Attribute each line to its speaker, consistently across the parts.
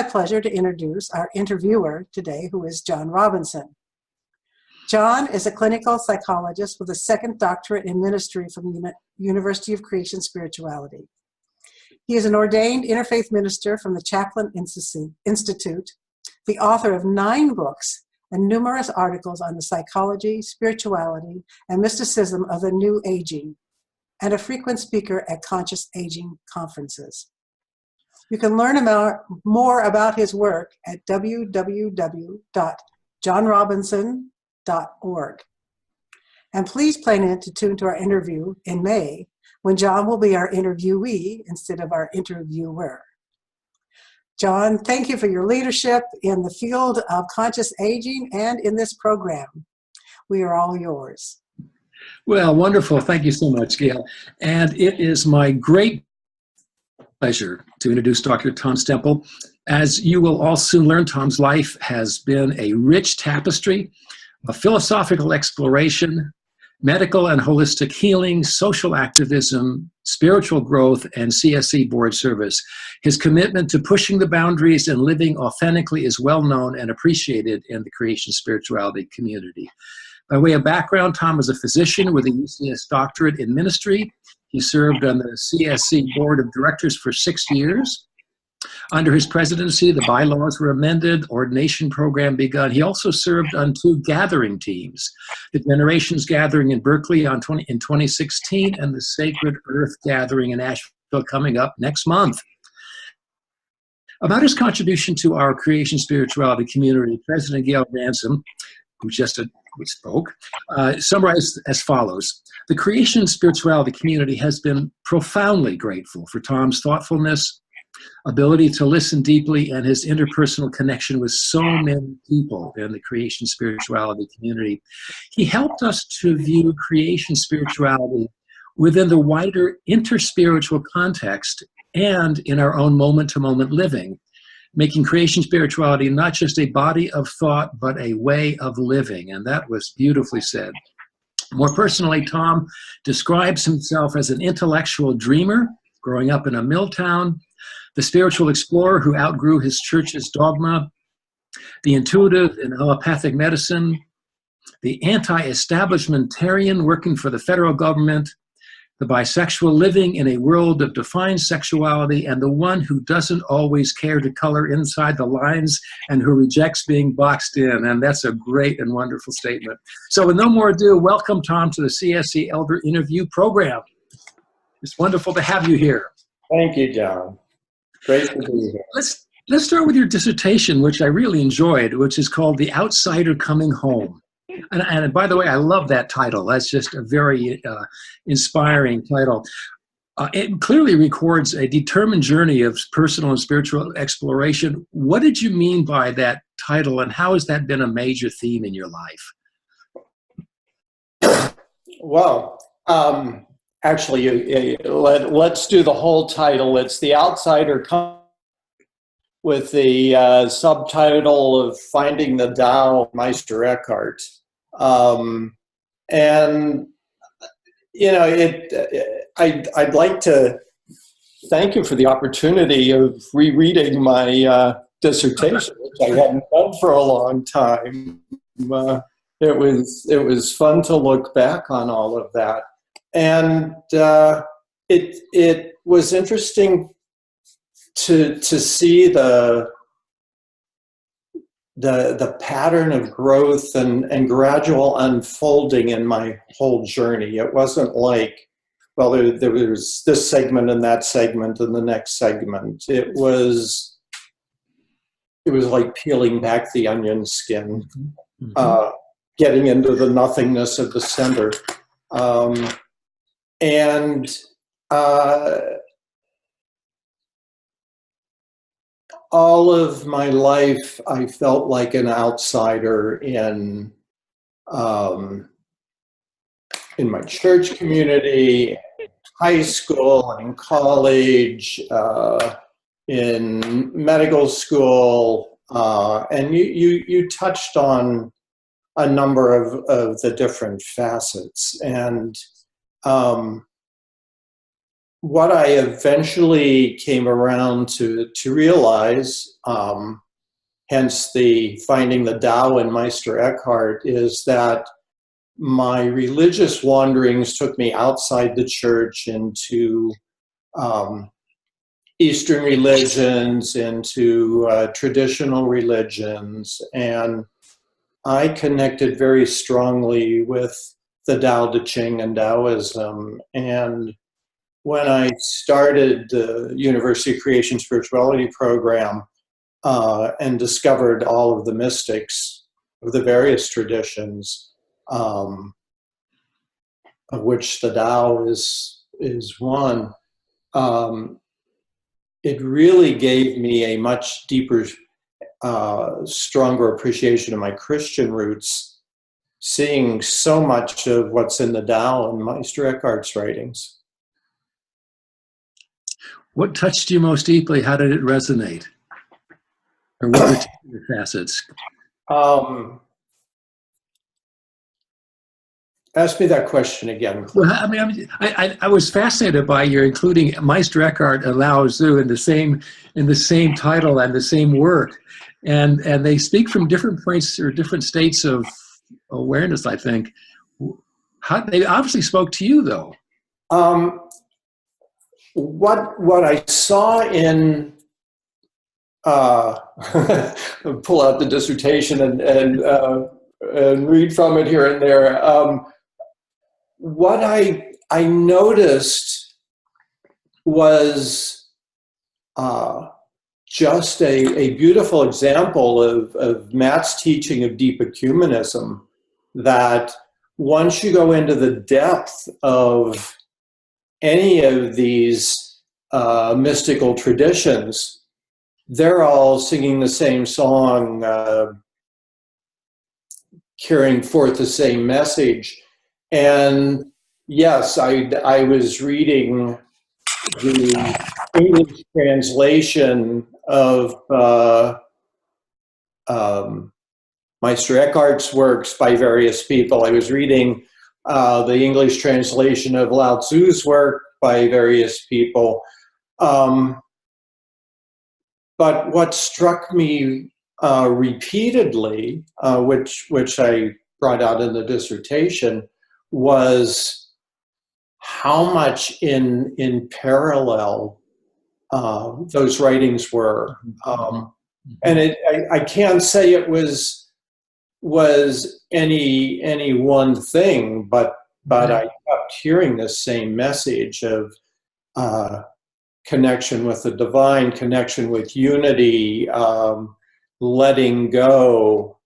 Speaker 1: pleasure to introduce our interviewer today, who is John Robinson. John is a clinical psychologist with a second doctorate in ministry from the University of Creation Spirituality. He is an ordained interfaith minister from the Chaplain Institute, the author of 9 books and numerous articles on the psychology, spirituality, and mysticism of the New Aging, and a frequent speaker at conscious aging conferences. You can learn more about his work at www.johnrobinson.org. And please plan in to tune to our interview in May, when John will be our interviewee instead of our interviewer. John, thank you for your leadership in the field of conscious aging and in this program. We are all yours.
Speaker 2: Well, wonderful. Thank you so much, Gail. And it is my great pleasure to introduce Dr. Tom Stempel. As you will all soon learn, Tom's life has been a rich tapestry of philosophical exploration, medical and holistic healing, social activism, spiritual growth, and CSE board service. His commitment to pushing the boundaries and living authentically is well known and appreciated in the creation spirituality community. By way of background, Tom was a physician with a UCS doctorate in ministry. He served on the CSE board of directors for 6 years. Under his presidency, the bylaws were amended, ordination program begun. He also served on 2 gathering teams, the Generations Gathering in Berkeley in 2016 and the Sacred Earth Gathering in Asheville coming up next month. About his contribution to our creation spirituality community, President Gail Ransom, who just spoke, summarized as follows. The creation spirituality community has been profoundly grateful for Tom's thoughtfulness, ability to listen deeply, and his interpersonal connection with so many people in the creation spirituality community. He helped us to view creation spirituality within the wider interspiritual context and in our own moment-to-moment living, making creation spirituality not just a body of thought, but a way of living. And that was beautifully said. More personally, Tom describes himself as an intellectual dreamer, growing up in a mill town, the spiritual explorer who outgrew his church's dogma, the intuitive in allopathic medicine, the anti-establishmentarian working for the federal government, the bisexual living in a world of defined sexuality, and the one who doesn't always care to color inside the lines and who rejects being boxed in. And that's a great and wonderful statement. So with no more ado, welcome, Tom, to the CSE Elder InnerView program. It's wonderful to have you here.
Speaker 3: Thank you, John. Great to be here.
Speaker 2: Let's start with your dissertation, which I really enjoyed, which is called The Outsider Coming Home. And by the way, I love that title. That's just a very inspiring title. It clearly records a determined journey of personal and spiritual exploration. What did you mean by that title, and how has that been a major theme in your life?
Speaker 3: Well, actually, let's do the whole title. It's The Outsider with the subtitle of Finding the Tao, Meister Eckhart. And, you know, I'd like to thank you for the opportunity of rereading my dissertation, which I hadn't done for a long time. It was fun to look back on all of that. And it was interesting to see the pattern of growth and gradual unfolding in my whole journey. It wasn't like, well, there was this segment and that segment and the next segment. It was like peeling back the onion skin, getting into the nothingness of the center. All of my life, I felt like an outsider in my church community, high school and college, in medical school, and you touched on a number of the different facets. And what I eventually came around to realize, hence the finding the Tao in Meister Eckhart, is that my religious wanderings took me outside the church into Eastern religions, into traditional religions, and I connected very strongly with the Tao Te Ching and Taoism. And when I started the University of Creation Spirituality program and discovered all of the mystics of the various traditions, of which the Tao is one, it really gave me a much deeper, stronger appreciation of my Christian roots, seeing so much of what's in the Tao and Meister Eckhart's writings.
Speaker 2: What touched you most deeply? How did it resonate? Or what particular facets?
Speaker 3: Ask me that question again.
Speaker 2: Well, I mean, I was fascinated by your including Meister Eckhart and Lao Tzu in the same title and the same work, and they speak from different points or different states of awareness. I think they obviously spoke to you, though.
Speaker 3: What I saw in pull out the dissertation and read from it here and there. What I noticed was just a beautiful example of Matt's teaching of deep ecumenism, that once you go into the depth of any of these mystical traditions, they're all singing the same song, carrying forth the same message. And yes, I was reading the English translation of Meister Eckhart's works by various people. I was reading the English translation of Lao Tzu's work by various people. But what struck me repeatedly, which I brought out in the dissertation, was how much in parallel those writings were. And I can't say it was any one thing, but I kept hearing this same message of connection with the divine, connection with unity, letting go,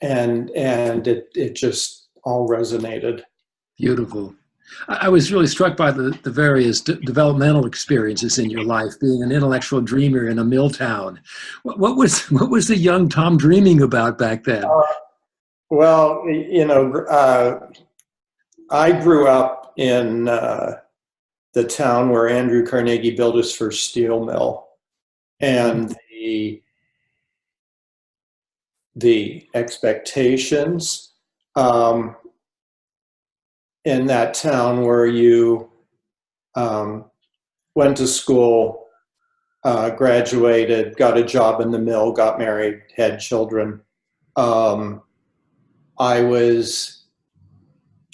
Speaker 3: and it just all resonated.
Speaker 2: Beautiful. I was really struck by the various developmental experiences in your life, being an intellectual dreamer in a mill town. What was the young Tom dreaming about back then?
Speaker 3: Well, I grew up in the town where Andrew Carnegie built his first steel mill, and the expectations in that town where you went to school, graduated, got a job in the mill, got married, had children. I was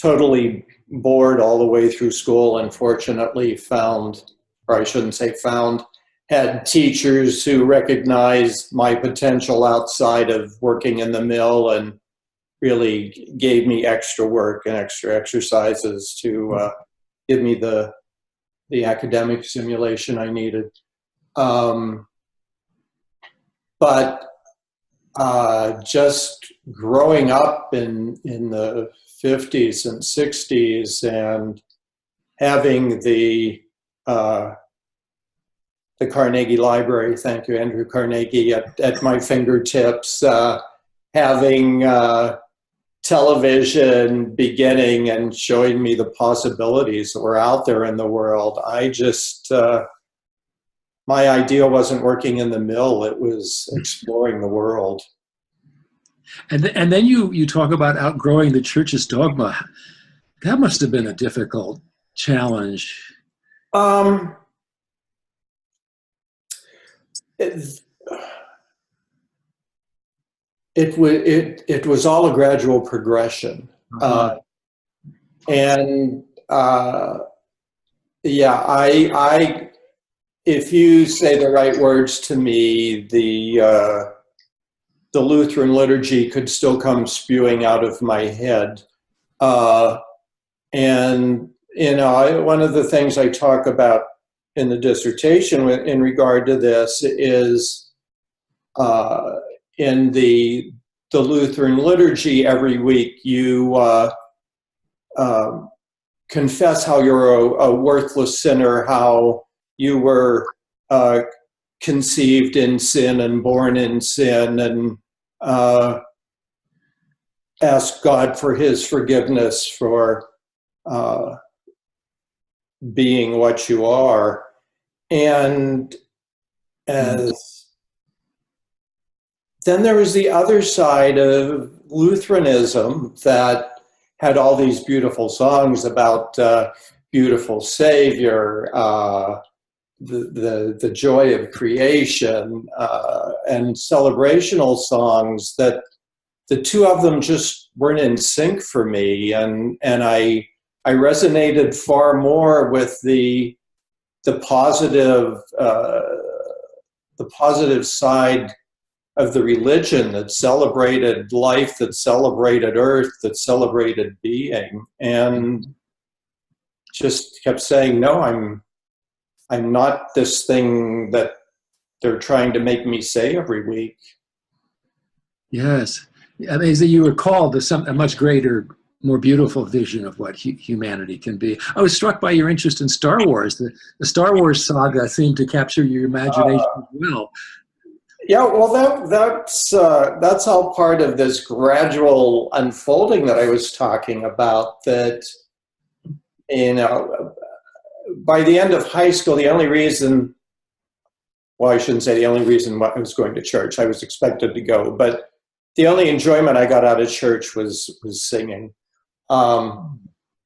Speaker 3: totally bored all the way through school, and fortunately found, or I shouldn't say found, had teachers who recognized my potential outside of working in the mill and really gave me extra work and extra exercises to give me the academic stimulation I needed. But just growing up in the 50s and 60s and having the Carnegie Library, thank you, Andrew Carnegie, at my fingertips, having television beginning and showing me the possibilities that were out there in the world. I just, my idea wasn't working in the mill, it was exploring the world.
Speaker 2: And then you talk about outgrowing the church's dogma. That must have been a difficult challenge?
Speaker 3: It, it was all a gradual progression. And yeah, I if you say the right words to me, the Lutheran liturgy could still come spewing out of my head. And, you know, one of the things I talk about in the dissertation in regard to this is in the Lutheran liturgy every week, you confess how you're a worthless sinner, how you were conceived in sin and born in sin, and ask God for his forgiveness for being what you are. And as then there was the other side of Lutheranism that had all these beautiful songs about beautiful Savior, the joy of creation, and celebrational songs, that the two of them just weren't in sync for me, and I resonated far more with the positive side of the religion that celebrated life, that celebrated earth, that celebrated being, and just kept saying, no, I'm not this thing that they're trying to make me say every week.
Speaker 2: Yes. I mean, that you were called to a much greater, more beautiful vision of what humanity can be. I was struck by your interest in Star Wars. The Star Wars saga seemed to capture your imagination as well.
Speaker 3: Yeah, well, that's all part of this gradual unfolding that I was talking about. That, you know, by the end of high school, the only reason, well, I shouldn't say the only reason I was going to church. I was expected to go, but the only enjoyment I got out of church was singing. But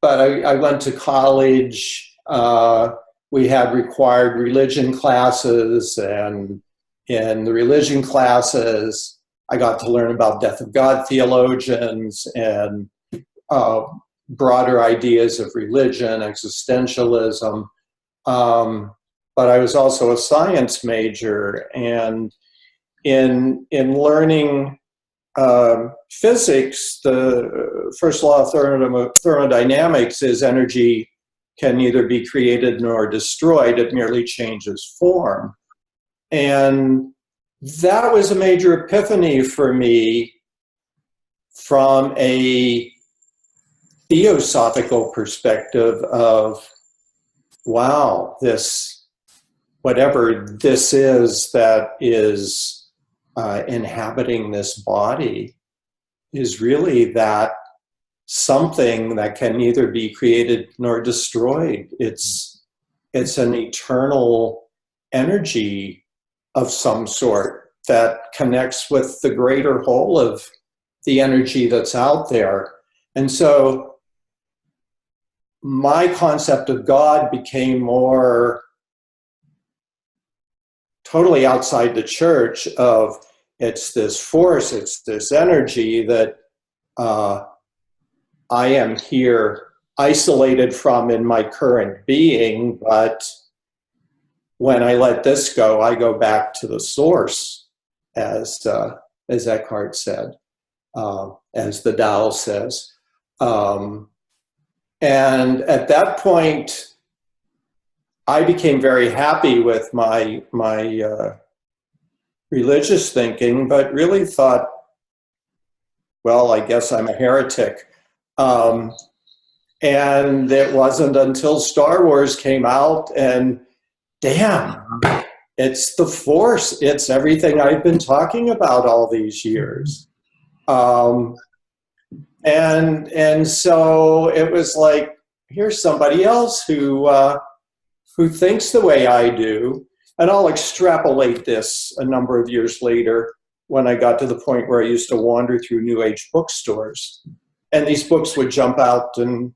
Speaker 3: I went to college. We had required religion classes, and in the religion classes, I got to learn about death of God theologians and broader ideas of religion, existentialism. But I was also a science major, and in learning physics, the first law of thermodynamics is energy can neither be created nor destroyed, it merely changes form. And that was a major epiphany for me from a theosophical perspective of, wow, this, whatever this is that is inhabiting this body is really that something that can neither be created nor destroyed. It's an eternal energy of some sort that connects with the greater whole of the energy that's out there. And so my concept of God became more totally outside the church of, it's this force, it's this energy that I am here isolated from in my current being, but when I let this go, I go back to the source, as Eckhart said, as the Tao says. And at that point, I became very happy with my religious thinking, but really thought, well, I guess I'm a heretic. And it wasn't until Star Wars came out and damn, it's the force. It's everything I've been talking about all these years. And so it was like, here's somebody else who thinks the way I do. And I'll extrapolate this a number of years later when I got to the point where I used to wander through New Age bookstores. And these books would jump out and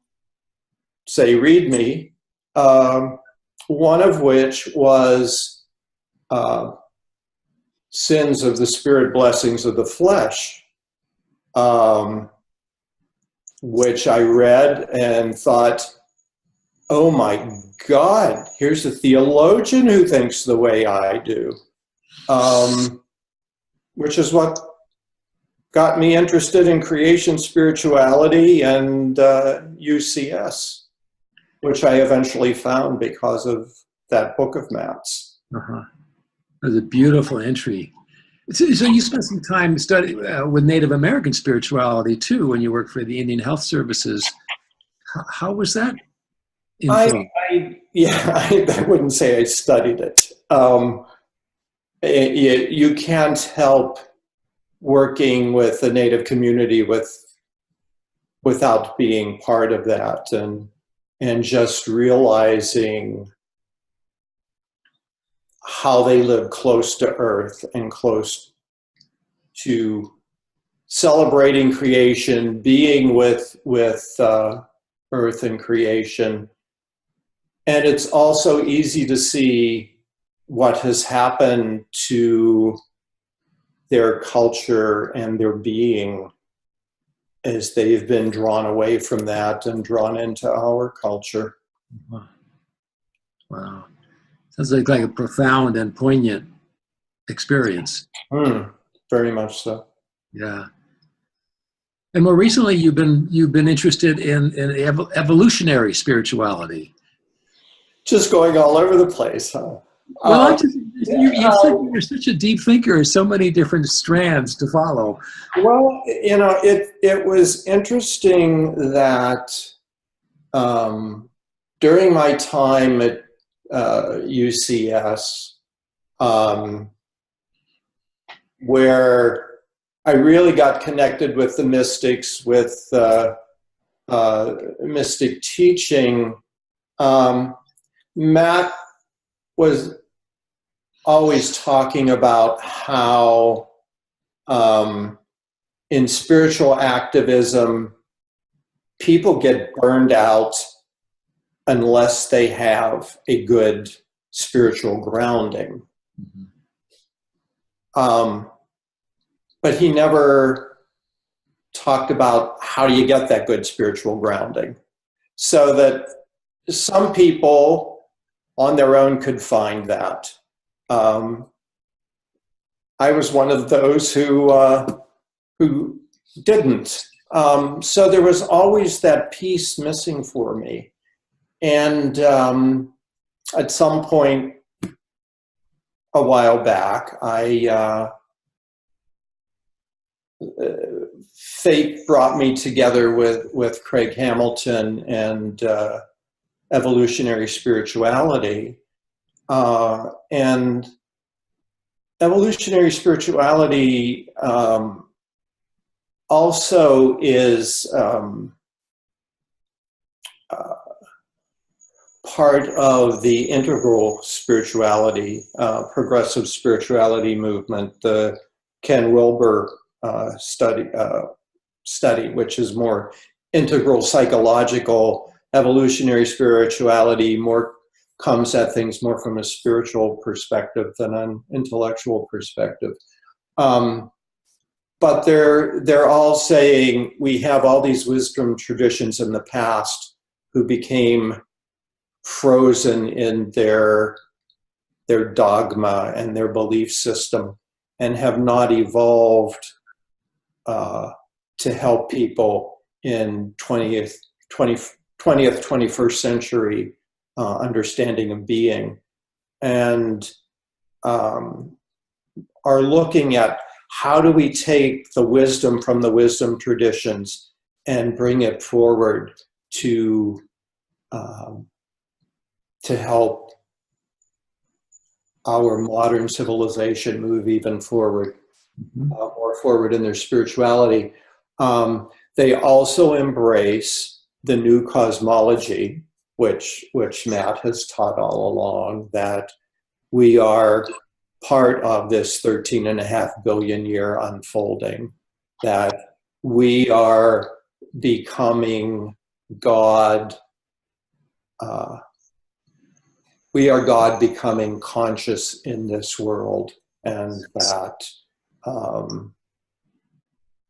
Speaker 3: say read me, one of which was Sins of the Spirit, Blessings of the Flesh, which I read and thought, oh my God, here's a theologian who thinks the way I do, which is what got me interested in creation spirituality and UCS, which I eventually found because of that book of Matt's.
Speaker 2: Uh-huh. That was a beautiful entry. So you spent some time studying with Native American spirituality too when you worked for the Indian Health Services. How was that informed?
Speaker 3: I wouldn't say I studied it. You can't help working with the Native community without being part of that and just realizing how they live close to Earth and close to celebrating creation, being with Earth and creation. And it's also easy to see what has happened to their culture and their being as they've been drawn away from that and drawn into our culture.
Speaker 2: Wow. Sounds like a profound and poignant experience.
Speaker 3: Very much so.
Speaker 2: Yeah. And more recently, you've been interested in evolutionary spirituality.
Speaker 3: Just going all over the place, huh?
Speaker 2: Well, you're such a deep thinker. So many different strands to follow.
Speaker 3: Well, it was interesting that during my time at UCS, where I really got connected with the mystics, with mystic teaching, Matt was always talking about how in spiritual activism, people get burned out unless they have a good spiritual grounding. But he never talked about how do you get that good spiritual grounding. So that some people on their own could find that. I was one of those who didn't. So there was always that piece missing for me. And at some point a while back, fate brought me together with Craig Hamilton and Evolutionary Spirituality. And Evolutionary Spirituality also is part of the integral spirituality, progressive spirituality movement, the Ken Wilber study, which is more integral psychological. Evolutionary spirituality more comes at things more from a spiritual perspective than an intellectual perspective. But they're all saying we have all these wisdom traditions in the past who became frozen in their dogma and their belief system and have not evolved to help people in 20th, 21st century understanding of being, and are looking at how do we take the wisdom from the wisdom traditions and bring it forward to help our modern civilization move even forward, more forward in their spirituality. They also embrace the new cosmology, which Matt has taught all along, that we are part of this 13.5 billion year unfolding, that we are becoming God we are God becoming conscious in this world, and that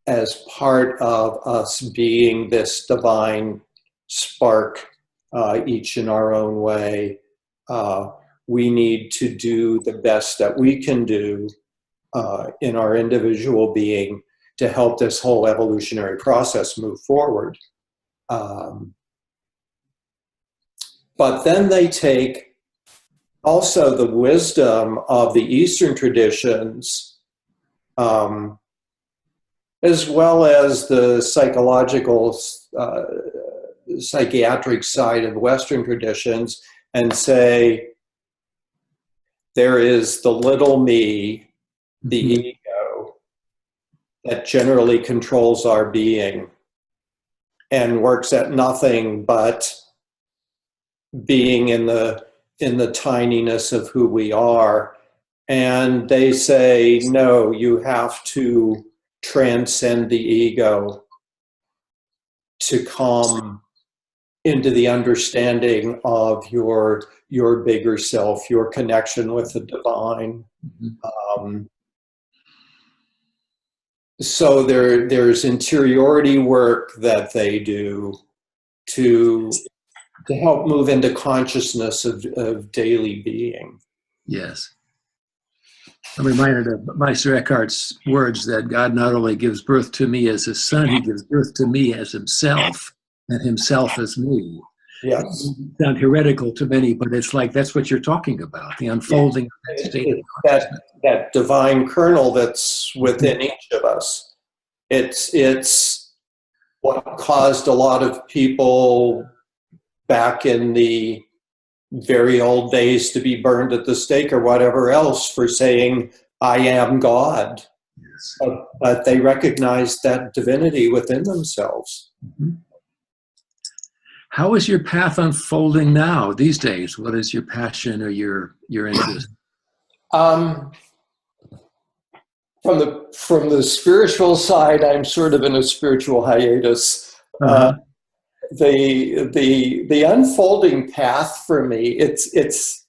Speaker 3: as part of us being this divine spark, each in our own way, we need to do the best that we can do in our individual being to help this whole evolutionary process move forward. But then they take also the wisdom of the Eastern traditions, as well as the psychological, psychiatric side of Western traditions, and say, there is the little me, the ego, that generally controls our being and works at nothing but being in the tininess of who we are. And they say, no, you have to transcend the ego to come into the understanding of your bigger self, your connection with the divine. So there's interiority work that they do to help move into consciousness of daily being.
Speaker 2: Yes. I'm reminded of Meister Eckhart's words that God not only gives birth to me as his son, he gives birth to me as himself, and himself as me.
Speaker 3: Yes.
Speaker 2: It sounds heretical to many, but it's like that's what you're talking about, the unfolding of that state of consciousness.
Speaker 3: That divine kernel that's within each of us. It's what caused a lot of people back in the very old days to be burned at the stake or whatever else for saying, I am God.
Speaker 2: Yes.
Speaker 3: But they recognized that divinity within themselves.
Speaker 2: Mm-hmm. How is your path unfolding now, these days? What is your passion or your interest?
Speaker 3: From the spiritual side, I'm sort of in a spiritual hiatus. The unfolding path for me, it's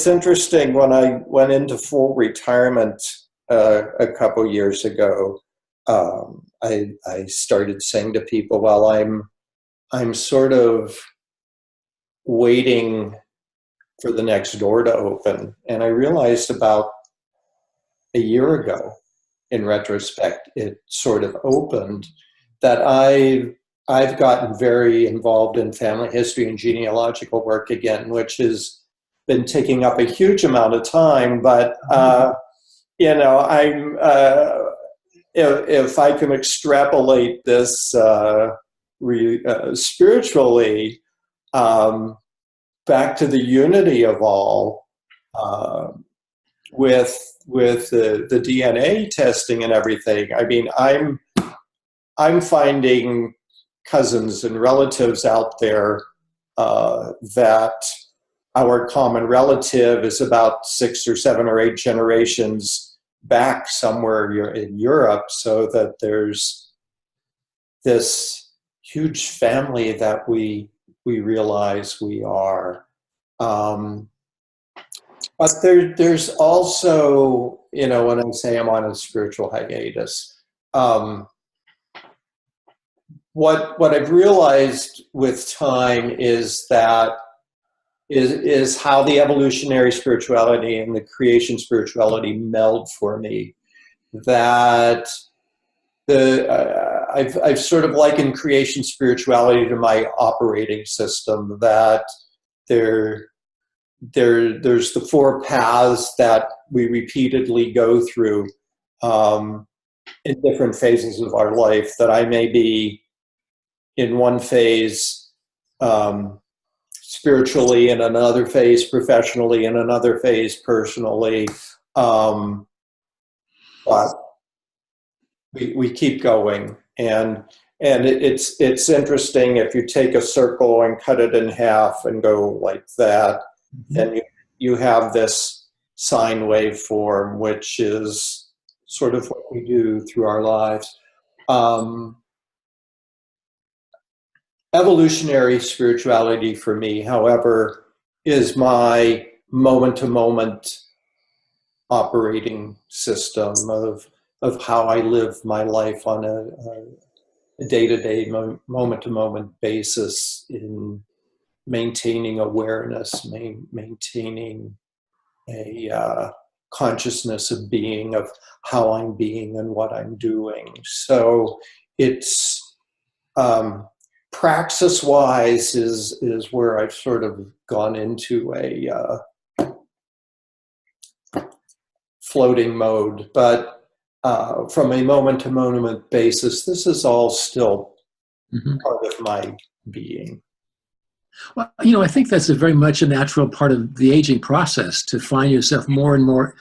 Speaker 3: interesting. When I went into full retirement a couple years ago, I started saying to people, well, I'm sort of waiting for the next door to open. And I realized about a year ago, in retrospect, it sort of opened, that I've gotten very involved in family history and genealogical work again, which has been taking up a huge amount of time. But, if I can extrapolate this spiritually, back to the unity of all, with the DNA testing and everything. I mean, I'm finding cousins and relatives out there that our common relative is about 6 or 7 or 8 generations back somewhere in Europe, so that there's this huge family that we realize we are. But there's also, when I say I'm on a spiritual hiatus, what I've realized with time is that is how the evolutionary spirituality and the creation spirituality meld for me. That I've sort of likened creation spirituality to my operating system. That there's the 4 paths that we repeatedly go through in different phases of our life. That I may be in one phase spiritually, in another phase professionally, in another phase personally, but we keep going. And it's interesting, if you take a circle and cut it in half and go like that, then you have this sine wave form, which is sort of what we do through our lives. Evolutionary spirituality for me, however, is my moment-to-moment operating system of how I live my life on a day-to-day, moment-to-moment basis in maintaining awareness, maintaining a consciousness of being, of how I'm being and what I'm doing. So it's praxis-wise is where I've sort of gone into a floating mode, but from a moment-to-moment basis, this is all still part of my being.
Speaker 2: Well, I think that's very much a natural part of the aging process, to find yourself more and more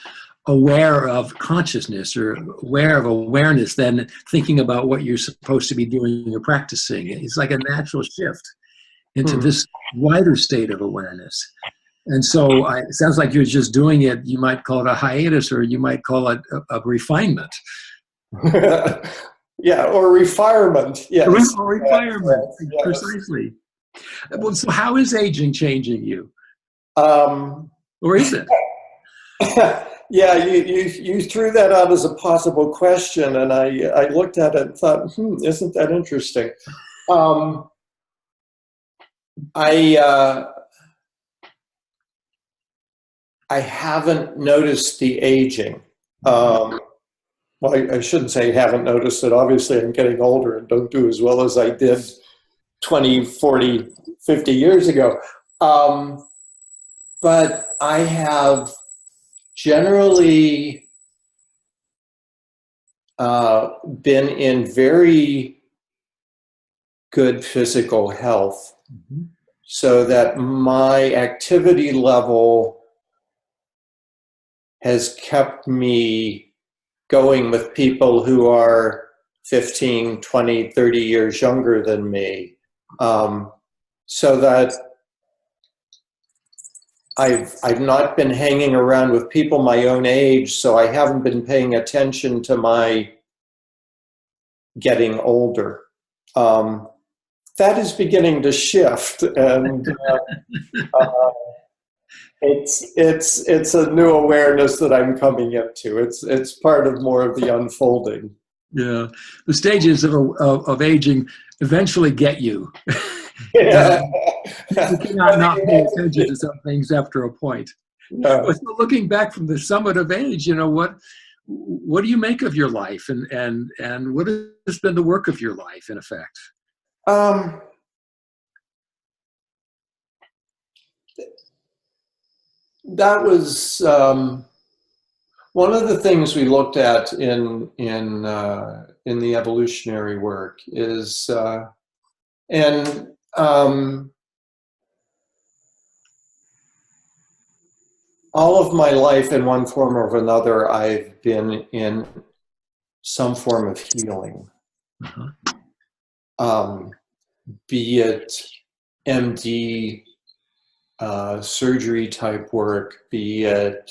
Speaker 2: aware of consciousness or aware of awareness than thinking about what you're supposed to be doing or practicing. It's like a natural shift into this wider state of awareness. And so it sounds like you're just doing it. You might call it a hiatus, or you might call it a refinement.
Speaker 3: Yeah, or refinement. Yes.
Speaker 2: Or refinement,
Speaker 3: yes.
Speaker 2: Precisely. Well, so how is aging changing you? Or is it?
Speaker 3: Yeah, you threw that out as a possible question, and I looked at it and thought, isn't that interesting? I haven't noticed the aging. Well, I shouldn't say haven't noticed it. Obviously, I'm getting older and don't do as well as I did 20, 40, 50 years ago. But I have generally been in very good physical health, so that my activity level has kept me going with people who are 15, 20, 30 years younger than me. So that I've not been hanging around with people my own age, so I haven't been paying attention to my getting older. That is beginning to shift, and it's a new awareness that I'm coming into. It's part of more of the unfolding.
Speaker 2: Yeah, the stages of aging eventually get you.
Speaker 3: Yeah.
Speaker 2: You cannot not pay attention to some things after a point.
Speaker 3: Yeah.
Speaker 2: So looking back from the summit of age, what do you make of your life, and what has been the work of your life, in effect?
Speaker 3: That was one of the things we looked at in the evolutionary work is, all of my life, in one form or another, I've been in some form of healing. Be it MD surgery type work, be it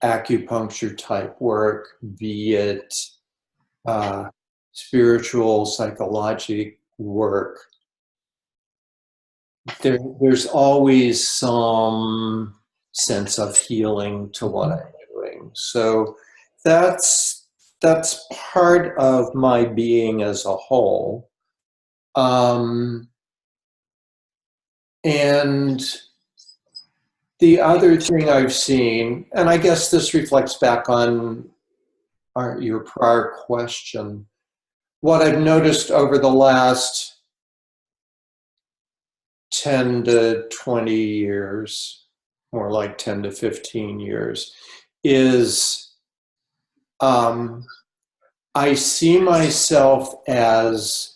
Speaker 3: acupuncture type work, be it spiritual, psychological work. There's always some sense of healing to what I'm doing. So that's part of my being as a whole. And the other thing I've seen, and I guess this reflects back on your prior question, what I've noticed over the last 10 to 20 years, more like 10 to 15 years, is I see myself as,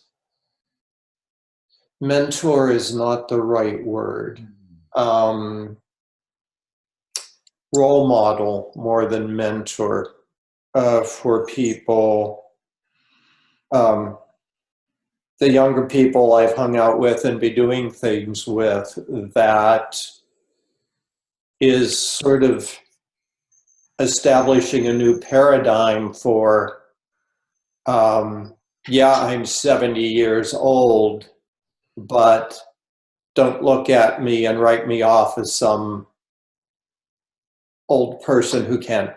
Speaker 3: mentor is not the right word, role model more than mentor for people. The younger people I've hung out with and be doing things with, that is sort of establishing a new paradigm for, yeah, I'm 70 years old, but don't look at me and write me off as some old person who can't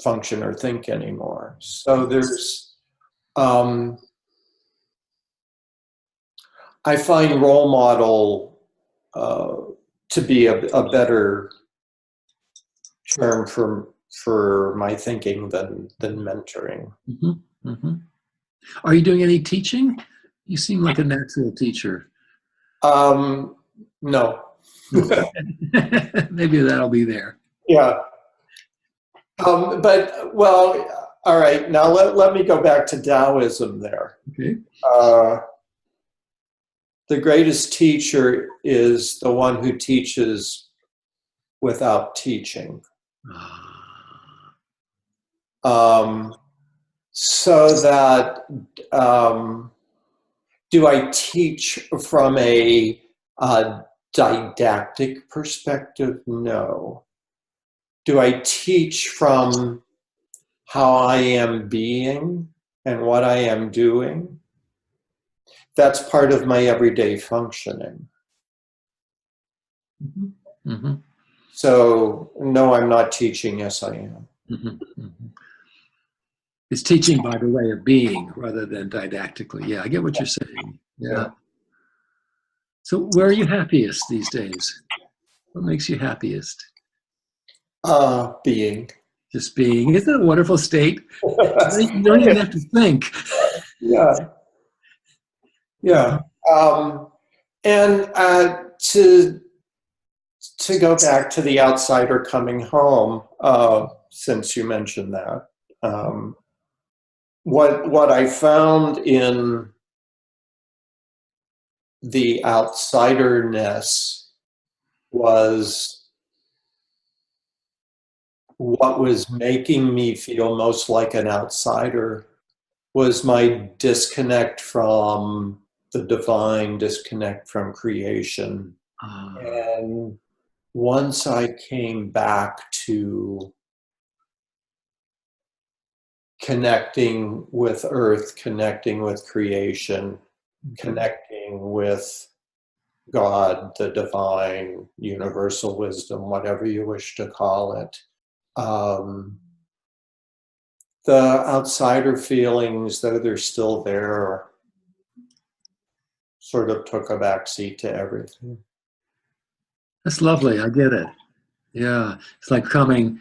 Speaker 3: function or think anymore. So there's, I find role model to be a better term for my thinking than mentoring.
Speaker 2: Mm-hmm. Mm-hmm. Are you doing any teaching? You seem like a natural teacher.
Speaker 3: No.
Speaker 2: Maybe that'll be there.
Speaker 3: Yeah. But, well, all right. Now let me go back to Taoism there.
Speaker 2: Okay.
Speaker 3: The greatest teacher is the one who teaches without teaching. So that, do I teach from a didactic perspective? No. Do I teach from how I am being and what I am doing? That's part of my everyday functioning.
Speaker 2: Mm-hmm. Mm-hmm.
Speaker 3: So, no, I'm not teaching. Yes, I am.
Speaker 2: Mm-hmm. Mm-hmm. It's teaching by the way of being rather than didactically. Yeah, I get what you're saying. Yeah. So where are you happiest these days? What makes you happiest?
Speaker 3: Being.
Speaker 2: Just being. Isn't it a wonderful state? You don't even have to think.
Speaker 3: Yeah. Yeah. And to go back to the outsider coming home, since you mentioned that, what I found in the outsiderness was what was making me feel most like an outsider was my disconnect from the divine, disconnect from creation. And once I came back to connecting with earth, connecting with creation, connecting with God, the divine, universal wisdom, whatever you wish to call it, the outsider feelings, though they're still there, sort of took a backseat to everything.
Speaker 2: That's lovely. I get it. Yeah. It's like coming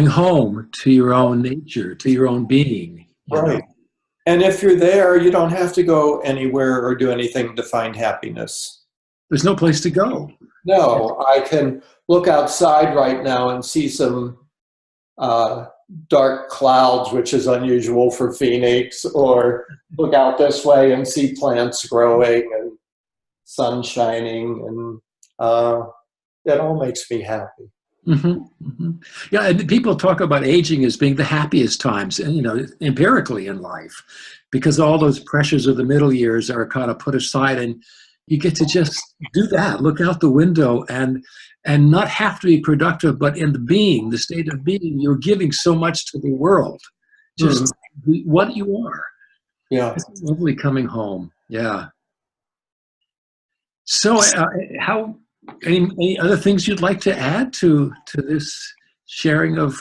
Speaker 2: home to your own nature, to your own being.
Speaker 3: Right. And if you're there, you don't have to go anywhere or do anything to find happiness.
Speaker 2: There's no place to go.
Speaker 3: No, I can look outside right now and see some dark clouds, which is unusual for Phoenix, or look out this way and see plants growing and sun shining, and it all makes me happy.
Speaker 2: Mm-hmm, mm-hmm. Yeah, and people talk about aging as being the happiest times, and empirically in life, because all those pressures of the middle years are kind of put aside, and you get to just do that, look out the window, and not have to be productive, but in the state of being, you're giving so much to the world, just be what you are.
Speaker 3: Yeah,
Speaker 2: it's lovely coming home. Yeah. So, any other things you'd like to add to this sharing of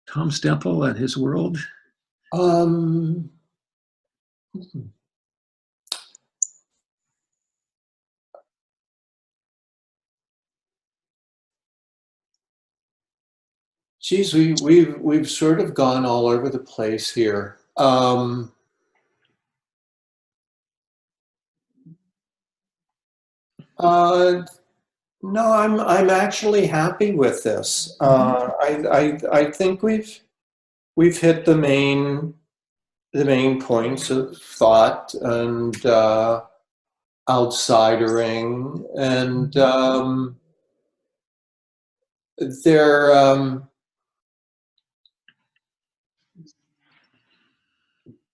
Speaker 2: Tom Stempel and his world?
Speaker 3: Geez, we've sort of gone all over the place here. No, I'm actually happy with this. I think we've hit the main points of thought and outsidering, and they're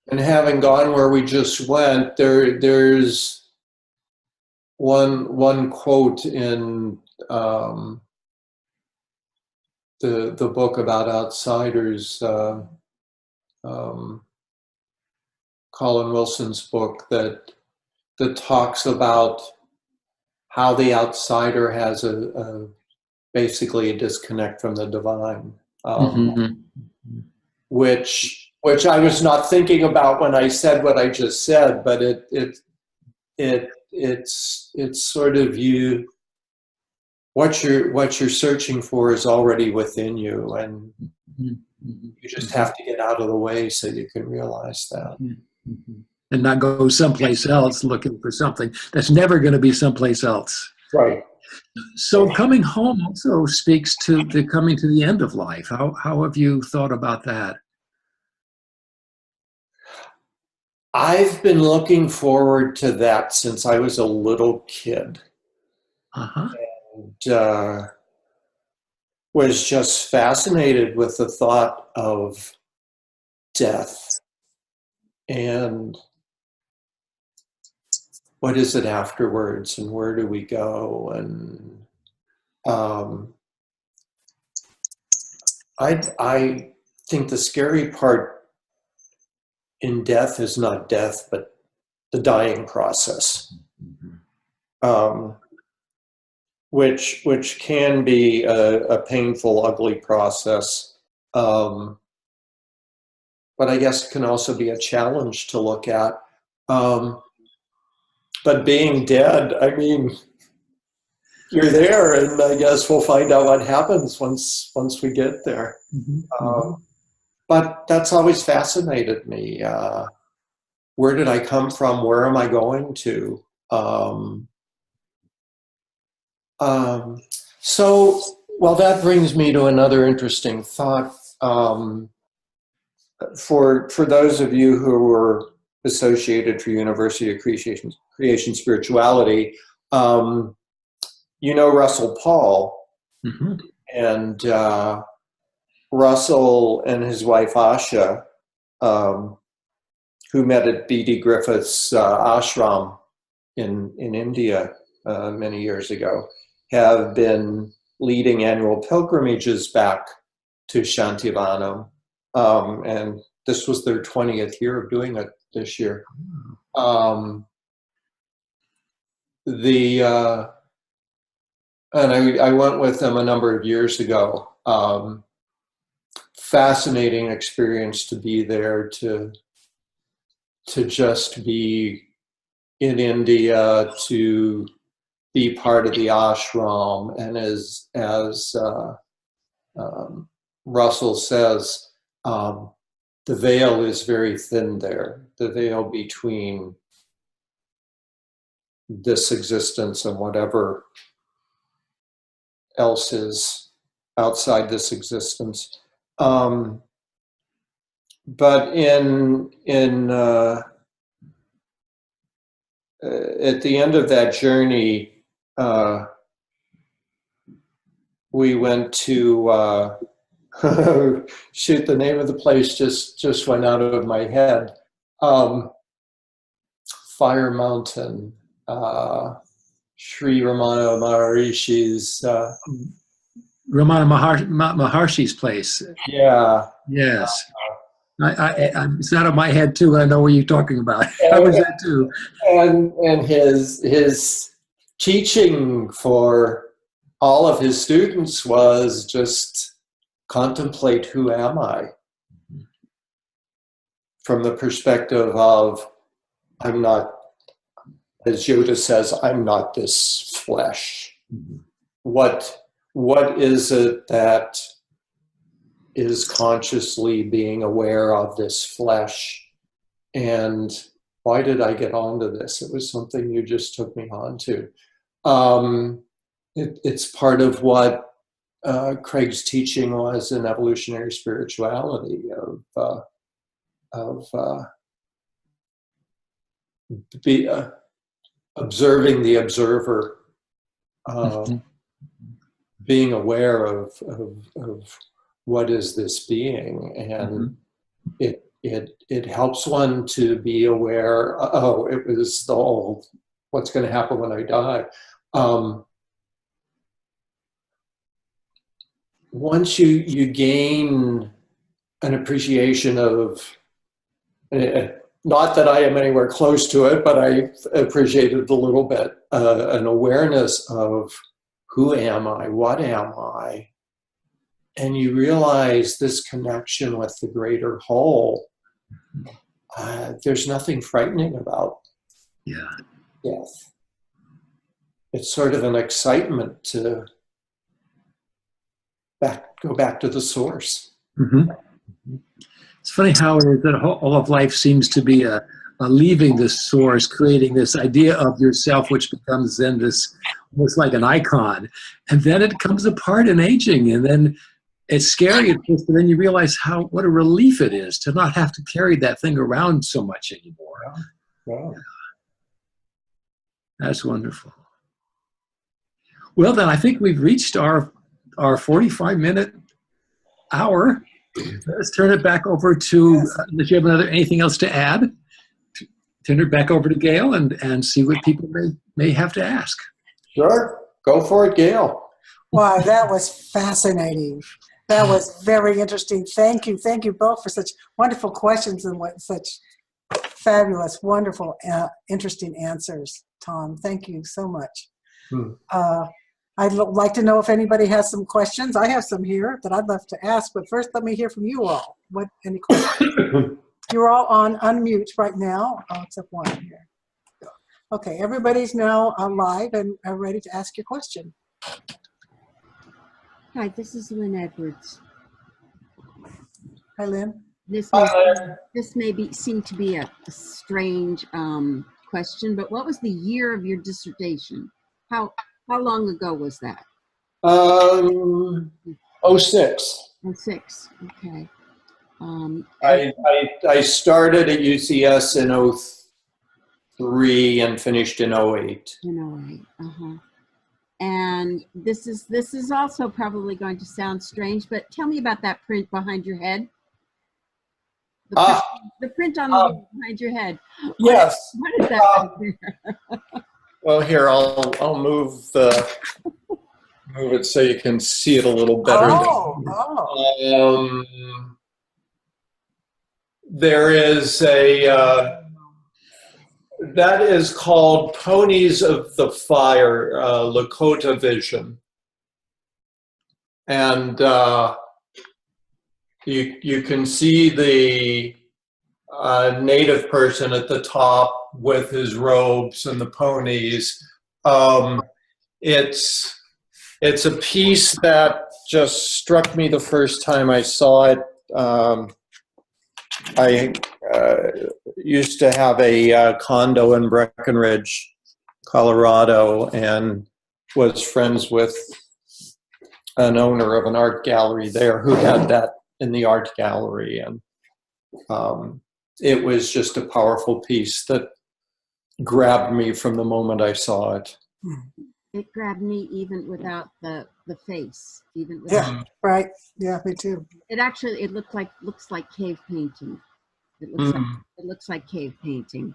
Speaker 3: and having gone where we just went, there's one quote in the book about outsiders, Colin Wilson's book, that that talks about how the outsider has basically a disconnect from the divine, which I was not thinking about when I said what I just said, but it's sort of what you're searching for is already within you, and you just have to get out of the way so you can realize that.
Speaker 2: And not go someplace else looking for something that's never going to be someplace else.
Speaker 3: Right.
Speaker 2: So coming home also speaks to the coming to the end of life. How have you thought about that?
Speaker 3: I've been looking forward to that since I was a little kid. And was just fascinated with the thought of death and what is it afterwards, and where do we go? And I think the scary part in death is not death, but the dying process, which can be a painful, ugly process, but I guess it can also be a challenge to look at. But being dead, I mean, you're there, and I guess we'll find out what happens once we get there. But that's always fascinated me. Where did I come from? Where am I going to? So, well, that brings me to another interesting thought. For those of you who were associated for University of Creation Spirituality, you know Russell Paul, and Russell and his wife Asha, who met at B.D. Griffith's ashram in India many years ago, have been leading annual pilgrimages back to Shantivanam, and this was their 20th year of doing it this year. And I went with them a number of years ago. Fascinating experience to be there, to just be in India, to be part of the ashram, and as Russell says, the veil is very thin there. The veil between this existence and whatever else is outside this existence. But at the end of that journey, we went to shoot, the name of the place just went out of my head. Fire Mountain, Sri Ramana Maharishi's
Speaker 2: Ramana Maharshi's place.
Speaker 3: Yeah.
Speaker 2: Yes. It's out of my head too, and I know what you're talking about. I was that too.
Speaker 3: And his teaching for all of his students was just contemplate, who am I? From the perspective of, I'm not, as Yoda says, I'm not this flesh. What is it that is consciously being aware of this flesh? And why did I get onto this? It was something you just took me onto. It's part of what Craig's teaching was in Evolutionary Spirituality, of observing the observer, being aware of what is this being, and it helps one to be aware. Oh, it was the whole, what's going to happen when I die. Once you gain an appreciation of, not that I am anywhere close to it, but I appreciated a little bit an awareness of who am I, what am I, and you realize this connection with the greater whole. There's nothing frightening about death. It's sort of an excitement to go back to the source.
Speaker 2: Mm-hmm. It's funny how it is that all of life seems to be a leaving the source, creating this idea of yourself, which becomes then this almost like an icon, and then it comes apart in aging, and then it's scary at first, but then you realize what a relief it is to not have to carry that thing around so much anymore.
Speaker 3: Wow.
Speaker 2: That's wonderful. Well, then I think we've reached our 45-minute hour. Let's turn it back over to, unless you have anything else to add, turn it back over to Gail and see what people may have to ask.
Speaker 3: Sure. Go for it, Gail.
Speaker 1: Wow, that was fascinating. That was very interesting. Thank you. Thank you both for such wonderful questions and such fabulous, wonderful, interesting answers, Tom. Thank you so much. I'd like to know if anybody has some questions. I have some here that I'd love to ask, but first let me hear from you all. Any questions? You're all on unmute right now, except one here. Okay, everybody's now live and are ready to ask your question.
Speaker 4: Hi, this is Lynn Edwards.
Speaker 1: Hi, Lynn.
Speaker 4: This may seem to be a strange question, but what was the year of your dissertation? How long ago was that?
Speaker 3: 06.
Speaker 4: 06. Okay.
Speaker 3: I started at UCS in 03 and finished in 08.
Speaker 4: In 08. And this is also probably going to sound strange, but tell me about that print behind your head. The print on the wall behind your head.
Speaker 3: Yes.
Speaker 4: What is that right there?
Speaker 3: Well, here I'll move it so you can see it a little better. There is that is called Ponies of the Fire, Lakota Vision. And you can see the native person at the top with his robes and the ponies. It's a piece that just struck me the first time I saw it. I used to have a condo in Breckenridge, Colorado, and was friends with an owner of an art gallery there who had that in the art gallery. And it was just a powerful piece that grabbed me from the moment I saw it.
Speaker 4: It grabbed me even without the face, even without.
Speaker 1: Yeah, right. Yeah, me too.
Speaker 4: It looks like cave painting. It looks like cave painting.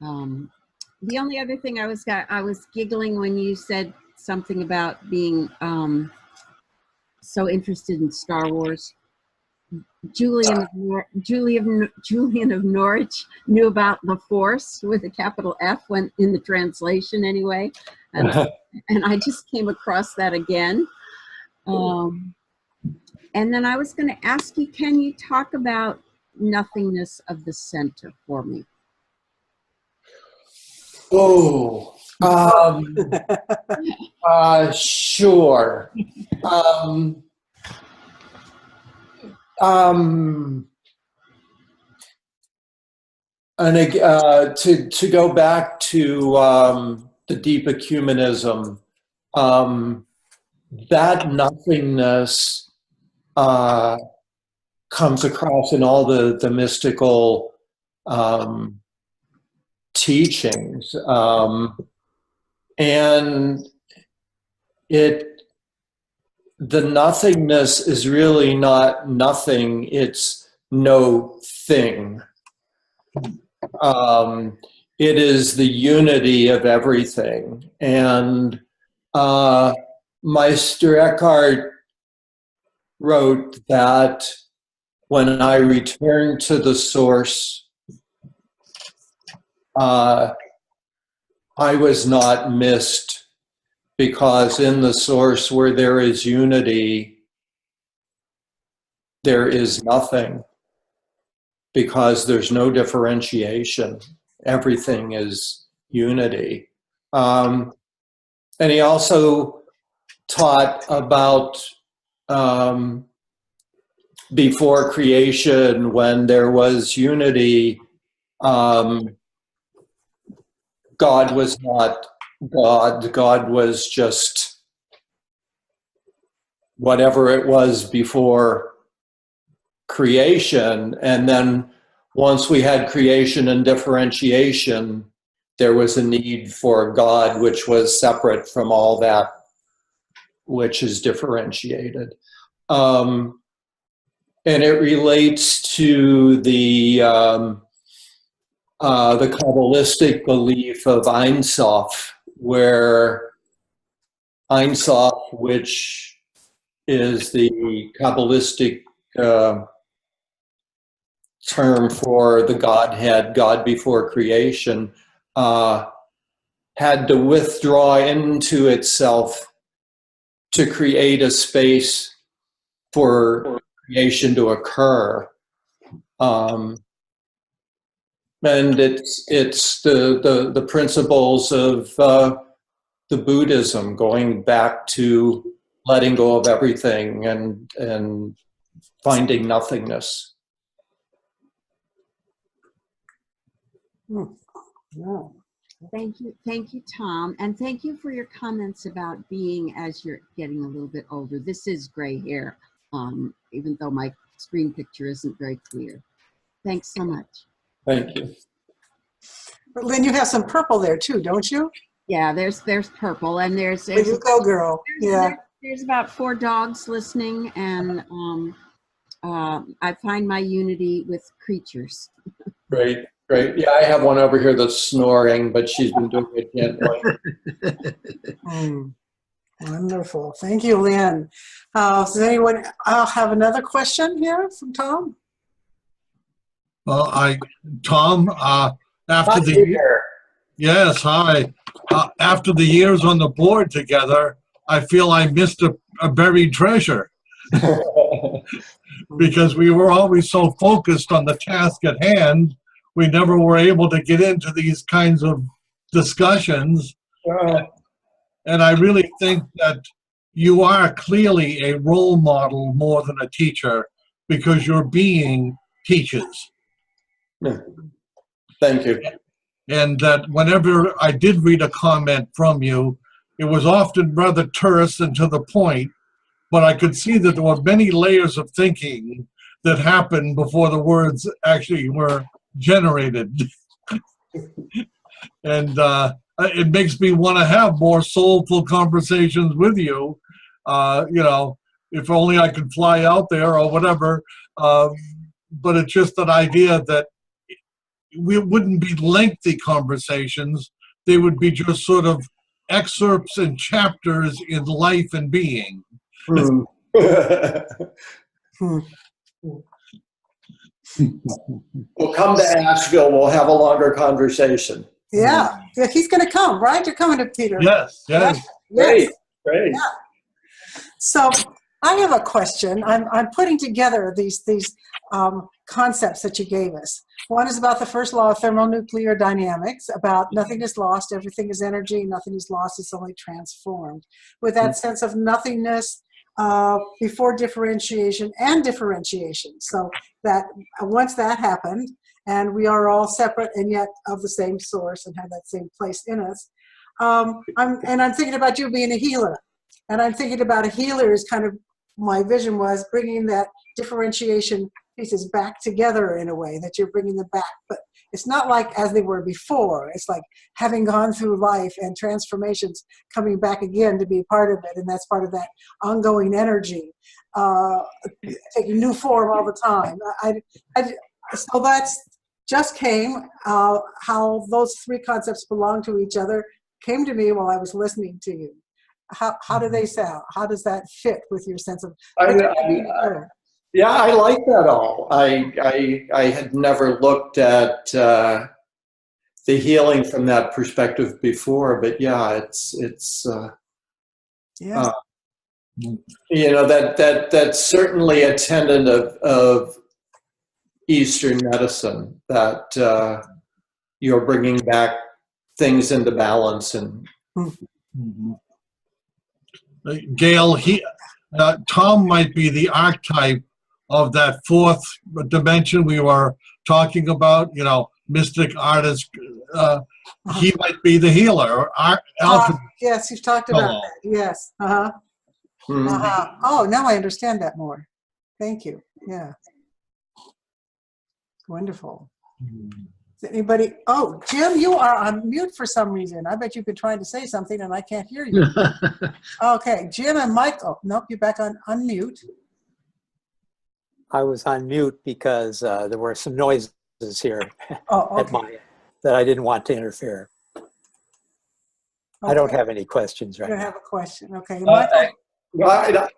Speaker 4: The only other thing I was giggling when you said something about being so interested in Star Wars. Julian of Norwich knew about the Force with a capital F when in the translation anyway, and I just came across that again. And then I was going to ask you, can you talk about nothingness of the center for me?
Speaker 3: Oh, sure. And to go back to the deep ecumenism, that nothingness comes across in all the mystical teachings, and the nothingness is really not nothing, it's no thing. It is the unity of everything. And Meister Eckhart wrote that when I return to the source, I was not missed, because in the source where there is unity, there is nothing, because there's no differentiation. Everything is unity. And he also taught about before creation, when there was unity, God was not God. God was just whatever it was before creation. And then once we had creation and differentiation, there was a need for God, which was separate from all that which is differentiated. And it relates to the Kabbalistic belief of Ein Sof, where Ein Sof, which is the Kabbalistic term for the Godhead, God before creation, had to withdraw into itself to create a space for creation to occur. And it's the principles of the Buddhism, going back to letting go of everything and finding nothingness.
Speaker 1: Yeah.
Speaker 4: Thank you, Tom, and thank you for your comments about being as you're getting a little bit older. This is gray hair, even though my screen picture isn't very clear. Thanks so much.
Speaker 3: Thank you.
Speaker 1: But Lynn, you have some purple there too, don't you?
Speaker 4: Yeah, there's purple, and there's
Speaker 1: There you go, girl. Yeah.
Speaker 4: There's about 4 dogs listening, and I find my unity with creatures.
Speaker 3: Great, great. Yeah, I have one over here that's snoring, but she's been doing it gently.
Speaker 1: Wonderful. Thank you, Lynn. Does anyone have another question here from Tom?
Speaker 5: Well, Tom, after the
Speaker 3: Here.
Speaker 5: yes, hi. After the years on the board together, I feel I missed a buried treasure because we were always so focused on the task at hand, we never were able to get into these kinds of discussions. And I really think that you are clearly a role model more than a teacher, because your being teaches.
Speaker 3: Thank you.
Speaker 5: And that whenever I did read a comment from you, it was often rather terse and to the point, but I could see that there were many layers of thinking that happened before the words actually were generated. And it makes me want to have more soulful conversations with you. You know, if only I could fly out there or whatever. But it's just an idea that we wouldn't be lengthy conversations. They would be just sort of excerpts and chapters in life and being.
Speaker 3: We'll come to Asheville. We'll have a longer conversation.
Speaker 1: Yeah, he's going to come, right? You're coming to Peter.
Speaker 5: Yes, yes.
Speaker 3: Great, great.
Speaker 1: Yeah. So I have a question. I'm putting together these concepts that you gave us. One is about the first law of thermonuclear dynamics, about nothing is lost, everything is energy, nothing is lost, it's only transformed. With that sense of nothingness before differentiation and differentiation. So that once that happened, and we are all separate and yet of the same source and have that same place in us. I'm thinking about you being a healer. And I'm thinking about a healer is kind of, my vision was bringing that differentiation pieces back together in a way that you're bringing them back. But it's not like as they were before. It's like having gone through life and transformations coming back again to be a part of it. And that's part of that ongoing energy, taking new form all the time. So that's just came, how those 3 concepts belong to each other came to me while I was listening to you. How do they sound? How does that fit with your sense of?
Speaker 3: Yeah, I like that all. I had never looked at the healing from that perspective before, but yeah, it's
Speaker 1: Yes.
Speaker 3: That's certainly a tenet of Eastern medicine, that you're bringing back things into balance. And
Speaker 5: Gail, Tom might be the archetype of that fourth dimension we were talking about, mystic artist. He might be the healer.
Speaker 1: Yes, you've talked about that. Yes. Oh, now I understand that more. Thank you. Yeah. Wonderful. Is anybody? Oh, Jim, you are on mute for some reason. I bet you've been trying to say something and I can't hear you. Okay, Jim and Michael. Nope, you're back on unmute.
Speaker 6: I was on mute because there were some noises here
Speaker 1: Okay.
Speaker 6: that I didn't want to interfere.
Speaker 1: Okay.
Speaker 6: I don't have any questions right
Speaker 1: You don't
Speaker 6: now.
Speaker 1: have a question. Okay, Michael.
Speaker 3: Well,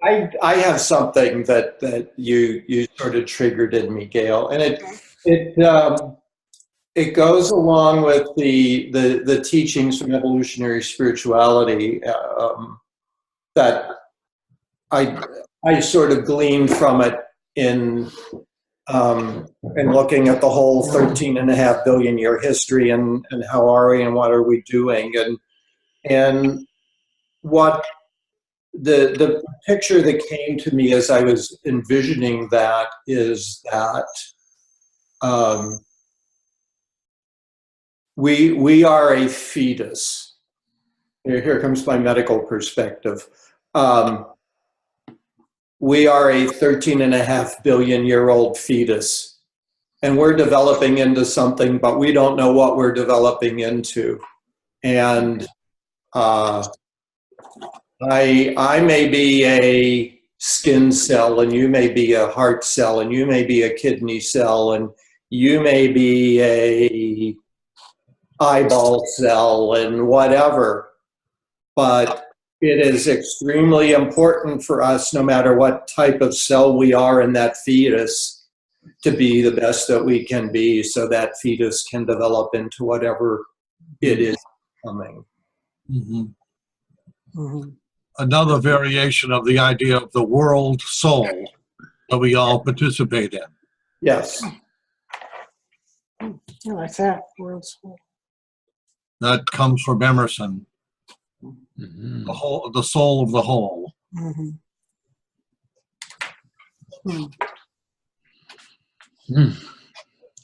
Speaker 3: I have something that you sort of triggered in me, Gail, and it goes along with the teachings from evolutionary spirituality that I sort of gleaned from it in looking at the whole 13.5 billion year history and how are we and what are we doing, and what the picture that came to me as I was envisioning that is that we are a fetus. Here comes my medical perspective. We are a 13.5 billion year old fetus, and we're developing into something, but we don't know what we're developing into. And I may be a skin cell, and you may be a heart cell, and you may be a kidney cell, and you may be a eyeball cell, and whatever. But it is extremely important for us, no matter what type of cell we are in that fetus, to be the best that we can be, so that fetus can develop into whatever it is becoming.
Speaker 5: Another variation of the idea of the world soul that we all participate in.
Speaker 3: Yes.
Speaker 1: I like that. World soul.
Speaker 5: That comes from Emerson. The soul of the whole.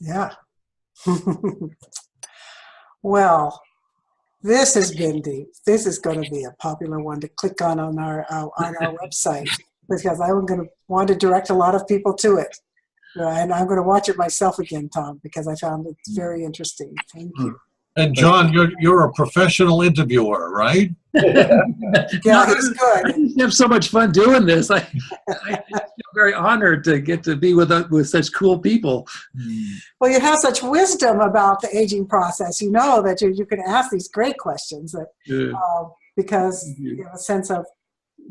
Speaker 1: Yeah. Well, this has been deep. This is going to be a popular one to click on our website, because I'm going to want to direct a lot of people to it. And I'm going to watch it myself again, Tom, because I found it very interesting. Thank you.
Speaker 5: And John, you're a professional interviewer, right?
Speaker 1: Yeah, he's good.
Speaker 2: I just have so much fun doing this. I feel very honored to get to be with such cool people.
Speaker 1: Well, you have such wisdom about the aging process. You know that you can ask these great questions because you have a sense of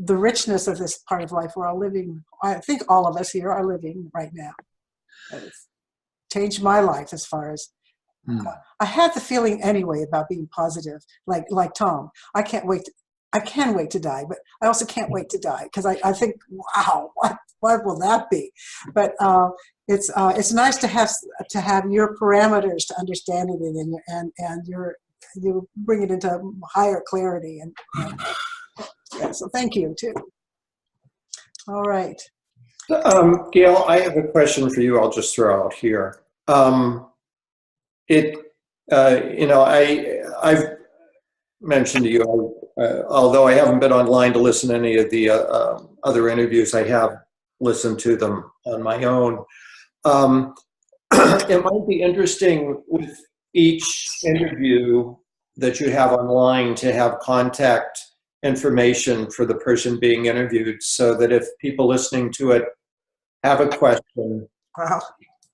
Speaker 1: the richness of this part of life we're all living. I think all of us here are living right now. It's changed my life as far as I had the feeling anyway about being positive, like Tom. I can wait to die, but I also can't wait to die, because I think, wow, what will that be? But it's nice to have your parameters to understand it in, and you bring it into higher clarity, and yeah, so thank you too. All right.
Speaker 3: Gail, I have a question for you. I'll just throw out here. I've mentioned to you, although I haven't been online to listen to any of the other interviews, I have listened to them on my own. It might be interesting with each interview that you have online to have contact information for the person being interviewed, so that if people listening to it have a question,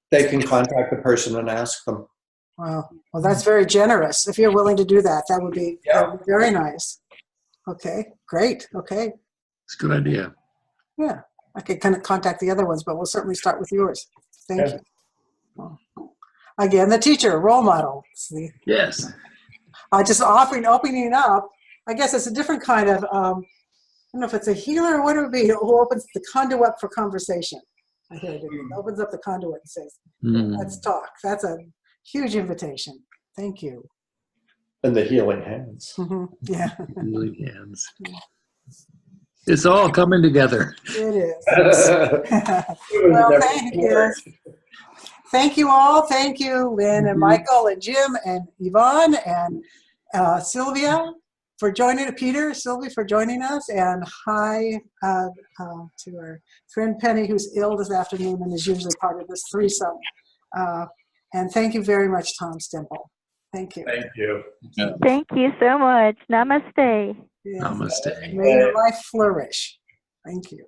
Speaker 3: they can contact the person and ask them.
Speaker 1: Wow. Well, that's very generous. If you're willing to do that, that would be very nice. Okay, great. Okay.
Speaker 2: It's a good idea.
Speaker 1: Yeah. I could kind of contact the other ones, but we'll certainly start with yours. Thank you. Again, the teacher, role model. See,
Speaker 2: Yes.
Speaker 1: just opening up. I guess it's a different kind of, I don't know if it's a healer or what it would be, who opens the conduit for conversation. I hear it. It opens up the conduit and says, let's talk. That's a huge invitation. Thank you.
Speaker 3: And the healing hands.
Speaker 1: Yeah.
Speaker 2: Healing hands. It's all coming together.
Speaker 1: It is. Well, thank you. Thank you all. Thank you, Lynn and Michael and Jim and Yvonne and Sylvia for joining, Sylvia for joining us, and hi to our friend Penny, who's ill this afternoon and is usually part of this threesome. And thank you very much, Tom Stempel. Thank you.
Speaker 3: Thank you.
Speaker 7: Thank you so much. Namaste.
Speaker 1: Yes.
Speaker 2: Namaste.
Speaker 1: May your life flourish. Thank you.